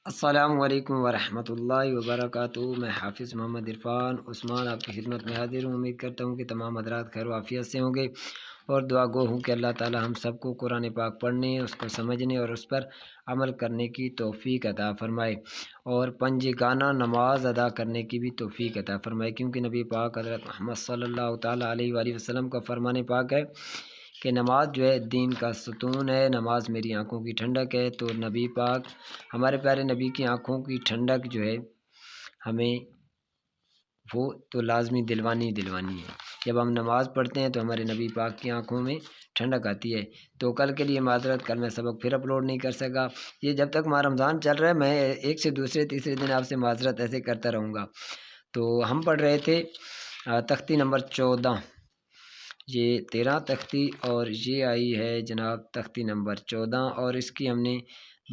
السلام علیکم ورحمۃ اللہ وبرکاتہ۔ میں حافظ محمد عرفان عثمان آپ کی خدمت میں حاضر ہوں۔ امید کرتا ہوں کہ تمام حضرات خیر و عافیت سے ہوں گے، اور دعا گو ہوں کہ اللہ تعالی ہم سب کو قرآن پاک پڑھنے، اس کو سمجھنے اور اس پر عمل کرنے کی توفیق عطا فرمائے، اور پنجگانہ نماز ادا کرنے کی بھی توفیق عطا فرمائے، کیونکہ نبی پاک حضرت محمد صلی اللہ تعالیٰ علیہ وآلہ وسلم کا فرمان پاک ہے کہ نماز جو ہے دین کا ستون ہے، نماز میری آنکھوں کی ٹھنڈک ہے۔ تو نبی پاک ہمارے پیارے نبی کی آنکھوں کی ٹھنڈک جو ہے ہمیں وہ تو لازمی دلوانی ہے۔ جب ہم نماز پڑھتے ہیں تو ہمارے نبی پاک کی آنکھوں میں ٹھنڈک آتی ہے۔ تو کل کے لیے معذرت، کل میں سبق پھر اپلوڈ نہیں کر سکا۔ یہ جب تک ماہ رمضان چل رہا ہے میں ایک سے دوسرے تیسرے دن آپ سے معذرت ایسے کرتا رہوں گا۔ تو ہم پڑھ رہے تھے تختی نمبر 14، یہ 13 تختی اور یہ آئی ہے جناب تختی نمبر 14، اور اس کی ہم نے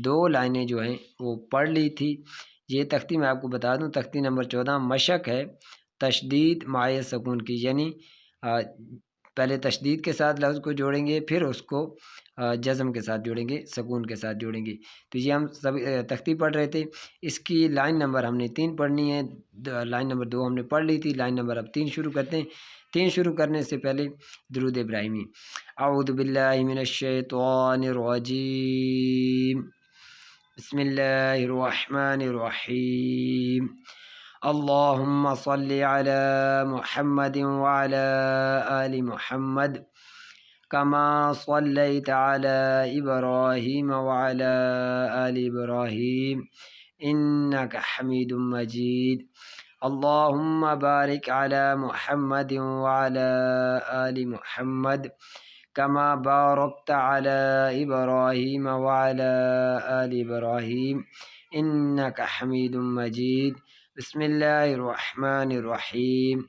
2 لائنیں جو ہیں وہ پڑھ لی تھی۔ یہ تختی میں آپ کو بتا دوں، تختی نمبر 14 مشق ہے تشدید مائع سکون کی، یعنی پہلے تشدید کے ساتھ لفظ کو جوڑیں گے، پھر اس کو جزم کے ساتھ جوڑیں گے، سکون کے ساتھ جوڑیں گے۔ تو یہ ہم سب تختی پڑھ رہے تھے۔ اس کی لائن نمبر ہم نے 3 پڑھنی ہے، لائن نمبر 2 ہم نے پڑھ لی تھی، لائن نمبر اب 3 شروع کرتے ہیں۔ 3 شروع کرنے سے پہلے درود ابراہیمی۔ اعوذ باللہ من الشیطان الرجیم، بسم اللہ الرحمن الرحیم، اللہم صلی علی محمد وعلی آل محمد کما صلیت علی ابراہیم وعلی آل ابراہیم انکا حمید مجید، اللہم بارک علی محمد وعلی آل محمد کما بارکت علی ابراہیم وعلی آل ابراہیم انکا حمید مجید۔ بسم اللہ الرحمن الرحیم،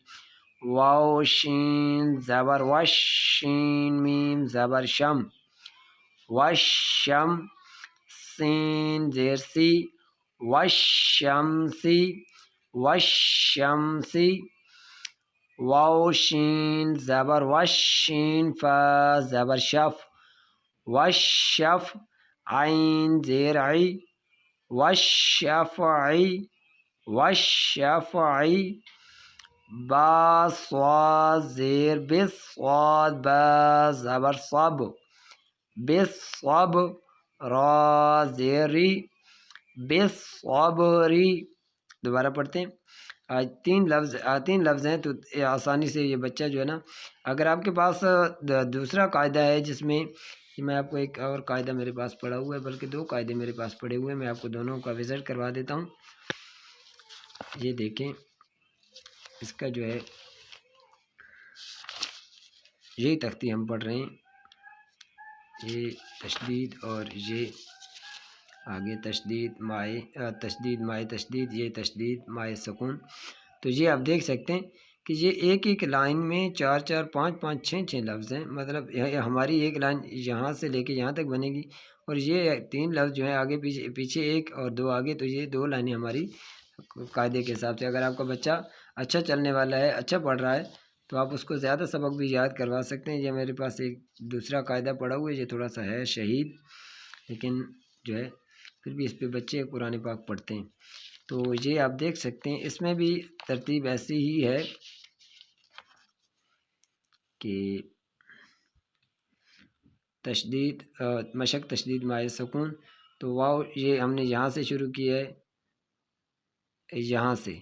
واو شین زبر وش، شین میم زبر شم، وشم، سین زیر سی، وشمسی، وشمسی، واو شین زبر وش، شین فا زبر شف، وشف، عین زیر عی، وشفعی، وشفعی، با صاد زیر بس، صاد با زبر صب، بالصب، را زیر ری، بالصبری۔ دوبارہ پڑھتے ہیں۔ آج 3 لفظ ہیں، تو آسانی سے یہ بچہ جو ہے نا، اگر آپ کے پاس دوسرا قاعدہ ہے جس میں میں آپ کو ایک اور قاعدہ میرے پاس پڑھا ہوا ہے، بلکہ 2 قاعدے میرے پاس پڑے ہوئے ہیں، میں آپ کو دونوں کا وزٹ کروا دیتا ہوں۔ یہ دیکھیں، اس کا جو ہے یہی تختی ہم پڑھ رہے ہیں، یہ تشدید اور یہ آگے تشدید مائع تشدید، یہ تشدید مائع سکون۔ تو یہ آپ دیکھ سکتے ہیں کہ یہ ایک لائن میں 4 4 5 5 6 6 لفظ ہیں، مطلب ہماری ایک لائن یہاں سے لے کے یہاں تک بنے گی، اور یہ 3 لفظ جو ہیں آگے پیچھے 1 اور 2 آگے، تو یہ 2 لائنیں ہماری قاعدے کے حساب سے۔ اگر آپ کا بچہ اچھا چلنے والا ہے، اچھا پڑھ رہا ہے، تو آپ اس کو زیادہ سبق بھی یاد کروا سکتے ہیں۔ یہ میرے پاس ایک دوسرا قاعدہ پڑھا ہوا ہے، یہ تھوڑا سا ہے شہید، لیکن جو ہے پھر بھی اس پہ بچے قرآن پاک پڑھتے ہیں۔ تو یہ آپ دیکھ سکتے ہیں، اس میں بھی ترتیب ایسی ہی ہے کہ تشدید مشق تشدید مائع سکون، تو واو یہ ہم نے یہاں سے شروع کی ہے، یہاں سے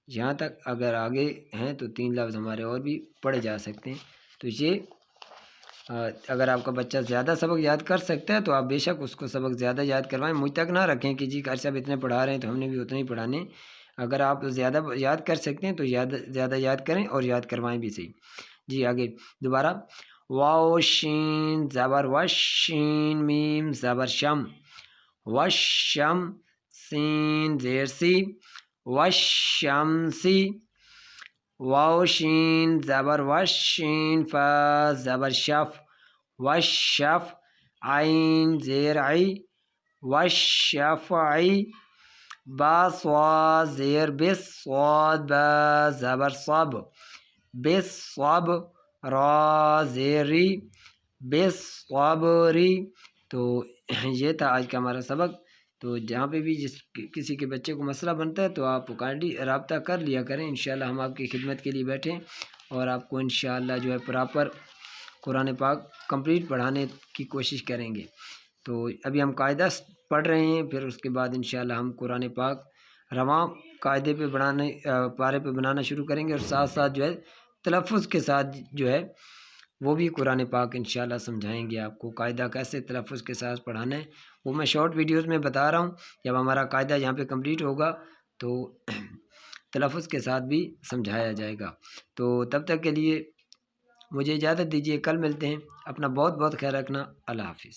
یہاں تک اگر آگے ہیں تو 3 لفظ ہمارے اور بھی پڑھے جا سکتے ہیں۔ تو یہ اگر آپ کا بچہ زیادہ سبق یاد کر سکتا ہے تو آپ بے شک اس کو سبق زیادہ یاد کروائیں، مجھ تک نہ رکھیں کہ جی کار صاحب اتنے پڑھا رہے ہیں تو ہم نے بھی اتنے ہی پڑھانے۔ اگر آپ زیادہ یاد کر سکتے ہیں تو زیادہ یاد کریں اور یاد کروائیں بھی صحیح۔ جی آگے دوبارہ، واو شین زبر وش، شین میم زبر شم، وشم، سین زیر سی، وشمسی، واو شین زبر وش، شین فا زبر شف، وشف، عین زیر عی، وشفعی، با صاد زیر بس، صاد با زبر صب، بالصب، را زیر ری، بالصبری۔ تو یہ تھا آج کا ہمارا سبق۔ تو تو جہاں پہ بھی کسی کے بچے کو مسئلہ بنتا ہے تو آپ کائنڈلی رابطہ کر لیا کریں، انشاءاللہ ہم آپ کی خدمت کے لیے بیٹھیں اور آپ کو انشاءاللہ جو ہے پراپر قرآن پاک کمپلیٹ پڑھانے کی کوشش کریں گے۔ تو ابھی ہم قاعدہ پڑھ رہے ہیں، پھر اس کے بعد انشاءاللہ ہم قرآن پاک رواں قاعدے پہ پارے پہ بنانا شروع کریں گے، اور ساتھ ساتھ جو ہے تلفظ کے ساتھ جو ہے وہ بھی قرآن پاک انشاءاللہ سمجھائیں گے آپ کو، قاعدہ کیسے تلفظ کے ساتھ پڑھانا ہے وہ میں شارٹ ویڈیوز میں بتا رہا ہوں۔ جب ہمارا قاعدہ یہاں پہ کمپلیٹ ہوگا تو تلفظ کے ساتھ بھی سمجھایا جائے گا۔ تو تب تک کے لیے مجھے اجازت دیجیے، کل ملتے ہیں، اپنا بہت بہت خیال رکھنا، اللہ حافظ۔